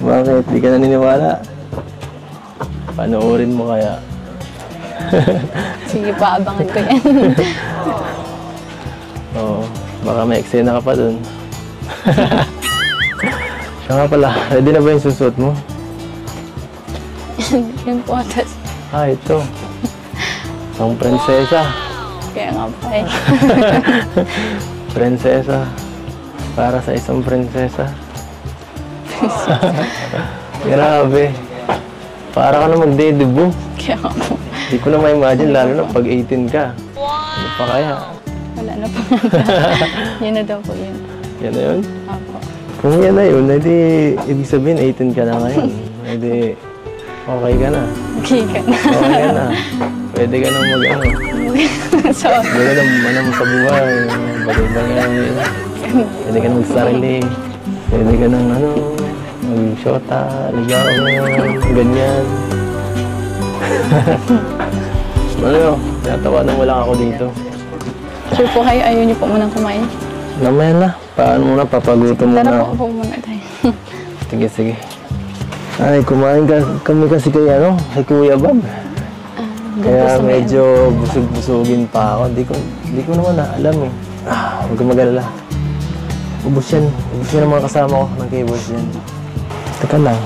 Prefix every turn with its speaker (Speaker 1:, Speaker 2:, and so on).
Speaker 1: Bakit? Di ka naniniwala? Panoorin mo kaya?
Speaker 2: Sige pa, abangan ko yan.
Speaker 1: Oo, baka may eksena ka pa dun. Siya nga pala, ready na ba yung susuot mo?
Speaker 2: Yun po, tas
Speaker 1: Ito. Ang prinsesa.
Speaker 2: kaya nga pa eh.
Speaker 1: Prinsesa. Para sa isang prinsesa. Grabe. Para ka na magde-debut.
Speaker 2: Kaya nga po.
Speaker 1: Hindi ko na ma-imagine, lalo na pag 18 ka. Ano pa kaya?
Speaker 2: Wala na po. Yun na daw po yun.
Speaker 1: Yan na yun?
Speaker 2: Opo.
Speaker 1: Kung yan na yun, edi ibig sabihin 18 ka na ngayon. Edi okay ka na.
Speaker 2: Okay ka na.
Speaker 1: Okay ka na. Pwede ka nang mag-ano.
Speaker 2: So,
Speaker 1: Pwede ka nang sa buhay. Bagay-bagay. Pwede ka nang magsarili. Pwede ka nang mag-shota, ligaw, ganyan. Ano, natawanan mo lang ako dito.
Speaker 2: sure po kayo, ayaw niyo po munang kumain.
Speaker 1: Namaya na. Paano muna, papagutom muna
Speaker 2: Tara
Speaker 1: ako.
Speaker 2: po muna tayo.
Speaker 1: Sige, sige. Ay, kumain kami kasi kay Kuya Bob. Kaya medyo busog-busugin pa ako. Di ko naman alam eh. Huwag kang mag-alala. Ubus yan. Ubus yan ang mga kasama ko ng keyboards yan. Teka lang.